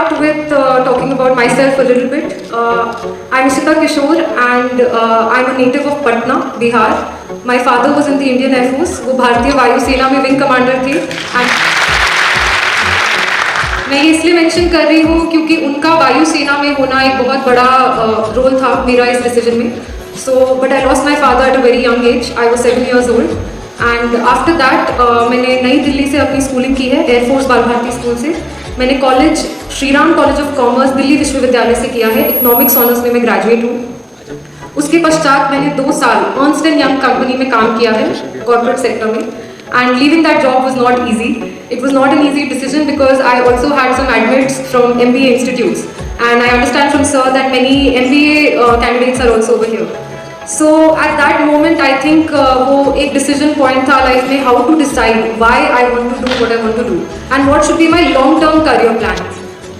start with talking about myself a little bit. I'm Ishita Kishore and I'm a native of Patna, Bihar. My father was in the Indian Air Force. वो भारतीय वायु सेना में wing commander थे. And मैं ये इसलिए mention कर रही हूँ क्योंकि उनका वायु सेना में होना एक बहुत बड़ा रोल था मेरा इस डिसीजन में. But I lost my father at a very young age. I was 7 years old. And after that मैंने नई दिल्ली से अपनी स्कूलिंग की है, एयरफोर्स बाल भारती स्कूल से. मैंने college Shriram college of commerce Delhi विश्वविद्यालय से किया है. इकोनॉमिक्स ऑनर्स में मैं ग्रेजुएट हूँ. उसके पश्चात मैंने 2 साल अर्नस्ट एंड यंग कंपनी में काम किया है कॉर्पोरेट सेक्टर में. And leaving that job was not easy. It was not an easy decision because I also had some admits from MBA institutes. And I understand from sir that many MBA candidates are also over here. So at that moment I think वो एक decision point था life में, how to decide why I want to do what I want to do and what should be my long term career plan.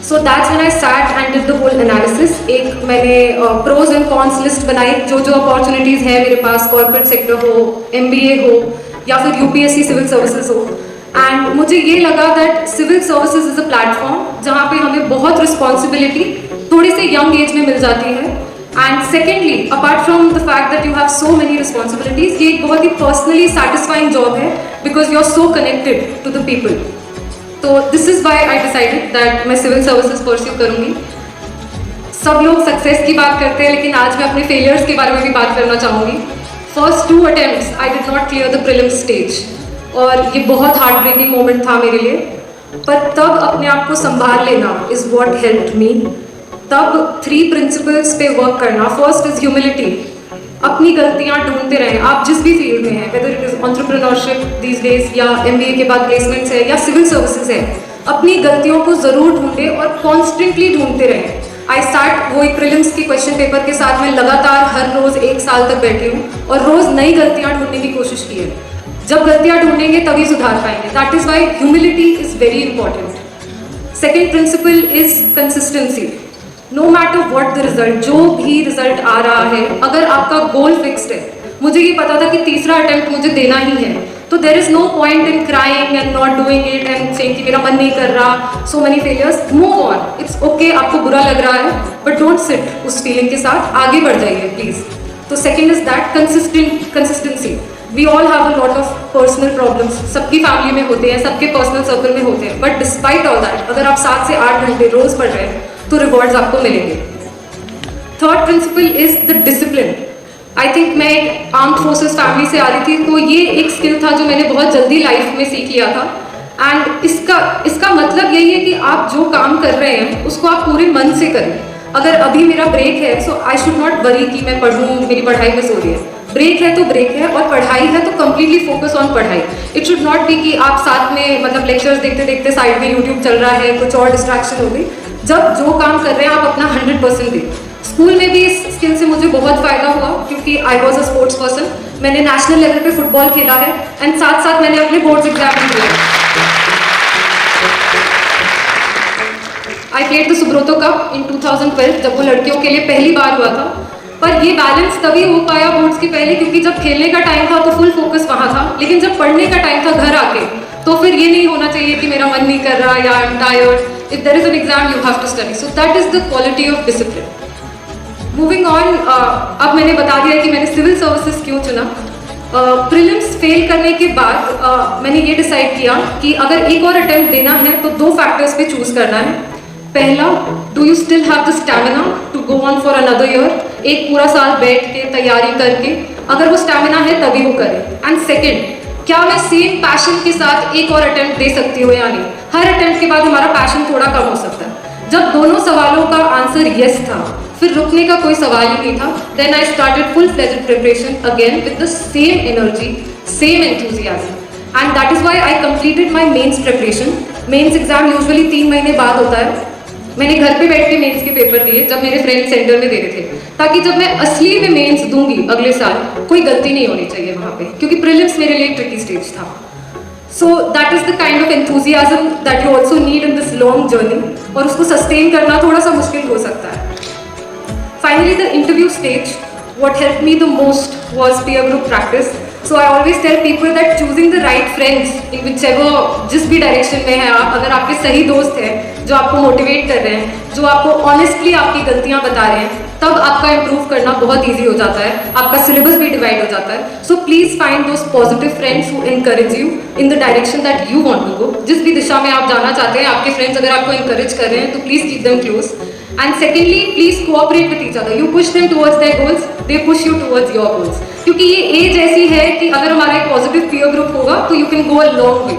So that's when I sat and did the whole analysis. एक मैंने pros and cons list बनाई, जो opportunities हैं मेरे पास, corporate sector हो, MBA हो या फिर UPSC सिविल सर्विसेज हो. एंड मुझे ये लगा that civil services is a platform जहाँ पे हमें बहुत रिस्पॉन्सिबिलिटी थोड़ी से यंग एज में मिल जाती है. And secondly, apart from the fact that you have so many responsibilities, ये एक बहुत ही पर्सनली सेटिस्फाइंग जॉब है because you are so connected to the people. तो this is why I decided that मैं सिविल सर्विसेज परस्यू करूँगी. सब लोग सक्सेस की बात करते हैं लेकिन आज मैं अपने फेलियर्स के बारे में भी बात करना चाहूँगी. First 2 attempts I did not clear the prelims stage और ये बहुत हार्ट ब्रेकिंग मोमेंट था मेरे लिए. पर तब अपने आप को संभाल लेना is what helped me. तब 3 principles पे वर्क करना. First is humility. अपनी गलतियाँ ढूंढते रहें, आप जिस भी फील्ड में हैं, whether it is entrepreneurship these days या MBA के बाद प्लेसमेंट्स है या सिविल सर्विसेज है, अपनी गलतियों को ज़रूर ढूंढें और कॉन्स्टेंटली ढूंढते रहें. आई स्टार्ट वो एक प्रीलिम्स की क्वेश्चन पेपर के साथ मैं लगातार हर रोज़ 1 साल तक बैठी हूँ और रोज़ नई गलतियाँ ढूंढने की कोशिश की है. जब गलतियाँ ढूंढेंगे तभी सुधार पाएंगे. That is why humility is very important. Second principle is consistency. No matter what the result, जो भी रिजल्ट आ रहा है, अगर आपका गोल फिक्स्ड है, मुझे ये पता था कि तीसरा अटेम्प्ट मुझे देना ही है, तो there is no point in crying and not doing it and saying कि मेरा मन नहीं कर रहा, so many failures. Move on. It's okay, आपको बुरा लग रहा है बट डोंट सिट उस फीलिंग के साथ, आगे बढ़ जाइए प्लीज़. तो second is that consistency. We all have a lot of personal problems. सबकी फैमिली में होते हैं, सबके पर्सनल सर्कल में होते हैं, बट डिस्पाइट ऑल दैट अगर आप 7 से 8 घंटे रोज पढ़ रहे हैं तो रिवॉर्ड्स आपको मिलेंगे. Third principal is the discipline. I think मैं एक आर्म्ड फोर्सेस फैमिली से आ रही थी, तो ये एक स्किल था जो मैंने बहुत जल्दी लाइफ में सीख लिया था. एंड इसका मतलब यही है कि आप जो काम कर रहे हैं उसको आप पूरे मन से करें. अगर अभी मेरा ब्रेक है सो आई शुड नॉट वरी कि मैं पढ़ूँ, मेरी पढ़ाई मिस हो रही है. ब्रेक है तो ब्रेक है, और पढ़ाई है तो कम्प्लीटली फोकस ऑन पढ़ाई. इट शुड नॉट बी कि आप साथ में मतलब लेक्चर्स देखते देखते साइड में यूट्यूब चल रहा है, कुछ और डिस्ट्रैक्शन हो गई. जब जो काम कर रहे हैं आप अपना 100% दें. स्कूल में भी इस स्किल से मुझे बहुत फ़ायदा हुआ क्योंकि I was a sports person. मैंने नेशनल लेवल पे फुटबॉल खेला है एंड साथ साथ मैंने अपने बोर्ड्स एग्जाम भी दिए. I played the Subroto cup in 2012 जब वो लड़कियों के लिए पहली बार हुआ था. पर ये बैलेंस तभी हो पाया बोर्ड्स के पहले क्योंकि जब खेलने का टाइम था तो फुल फोकस वहाँ था, लेकिन जब पढ़ने का टाइम था घर आके तो फिर ये नहीं होना चाहिए कि मेरा मन नहीं कर रहा या I am tired. If there is an exam you have to study. So that is the quality of discipline. Moving on, अब मैंने बता दिया कि मैंने सिविल सर्विसेज क्यों चुना. प्रीलिम्स फेल करने के बाद मैंने ये डिसाइड किया कि अगर एक और अटेम्प्ट देना है तो 2 फैक्टर्स पे चूज करना है. पहला, do you still have the stamina to go on for another year. एक पूरा साल बैठ के तैयारी करके अगर वो स्टैमिना है तभी वो करें. एंड सेकेंड, क्या मैं सेम पैशन के साथ एक और अटेम्प्ट दे सकती हूँ या नहीं. हर अटेम्प्ट के बाद हमारा पैशन थोड़ा कम हो सकता है. जब दोनों सवालों का आंसर येस था फिर रुकने का कोई सवाल ही नहीं था. Then I started full fledged preparation again with the same energy, same enthusiasm. And that is why I completed my mains preparation. Mains exam usually 3 महीने बाद होता है. मैंने घर पे बैठ के मेंस के पेपर दिए जब मेरे फ्रेंड सेंटर में दे रहे थे, ताकि जब मैं असली में मेंस दूंगी अगले साल कोई गलती नहीं होनी चाहिए वहाँ पे, क्योंकि प्रीलिम्स मेरे लिए ट्रिकी स्टेज था. सो that is the kind of enthusiasm that you also need in this long journey, और उसको सस्टेन करना थोड़ा सा मुश्किल हो सकता है. Finally, the interview stage, what helped me the most was peer group practice. So I always tell people that choosing the right friends in whichever जिस भी डायरेक्शन में है आप, अगर आपके सही दोस्त हैं जो आपको मोटिवेट कर रहे हैं, जो आपको ऑनेस्टली आपकी गलतियां बता रहे हैं, तब आपका इम्प्रूव करना बहुत ईजी हो जाता है, आपका सिलेबस भी डिवाइड हो जाता है. So please find those positive friends who encourage you in the direction that you want to go. जिस भी दिशा में आप जाना चाहते हैं, आपके फ्रेंड्स अगर आपको encourage कर रहे हैं तो please keep them close. And secondly, please cooperate with each other. You push them towards their goals, they push you towards your goals. क्योंकि ये एज ऐसी है कि अगर हमारा एक पॉजिटिव पीयर ग्रुप होगा तो you can go a long way.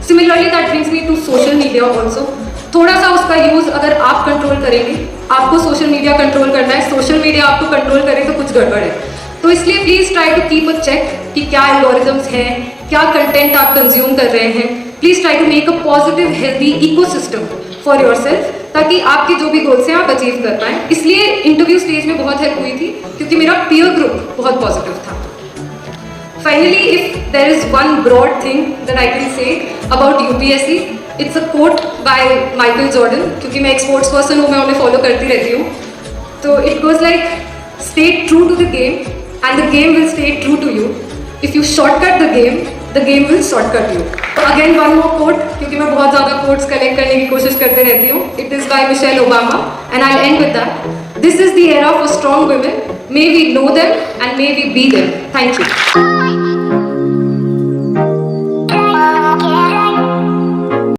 Similarly, that brings me to social media also. थोड़ा सा उसका यूज अगर आप कंट्रोल करेंगे, आपको सोशल मीडिया कंट्रोल करना है, सोशल मीडिया आपको कंट्रोल करे तो कुछ गड़बड़ है. तो इसलिए please try to keep a check कि क्या एल्गोरिथम्स हैं, क्या कंटेंट आप कंज्यूम कर रहे हैं. Please try to make a positive healthy ecosystem for yourself, ताकि आपके जो भी गोल्स हैं आप अचीव कर पाएं. इसलिए इंटरव्यू स्टेज में बहुत हेल्प हुई थी क्योंकि मेरा पीयर ग्रुप बहुत पॉजिटिव था. Finally, if there is one broad thing that I can say about UPSC, it's a quote by Michael Jordan. क्योंकि मैं एक स्पोर्ट्स पर्सन हूँ, मैं उन्हें फॉलो करती रहती हूँ. तो it goes like, stay true to the game and the game will stay true to you. If you shortcut the game will shortcut you. Again one more quote, क्योंकि मैं बहुत ज़्यादा कोट्स कलेक्ट करने की कोशिश करते रहती हूँ. It is by Michelle Obama and I end with that. This is the era for strong women. May we know them and may we be them. Thank you.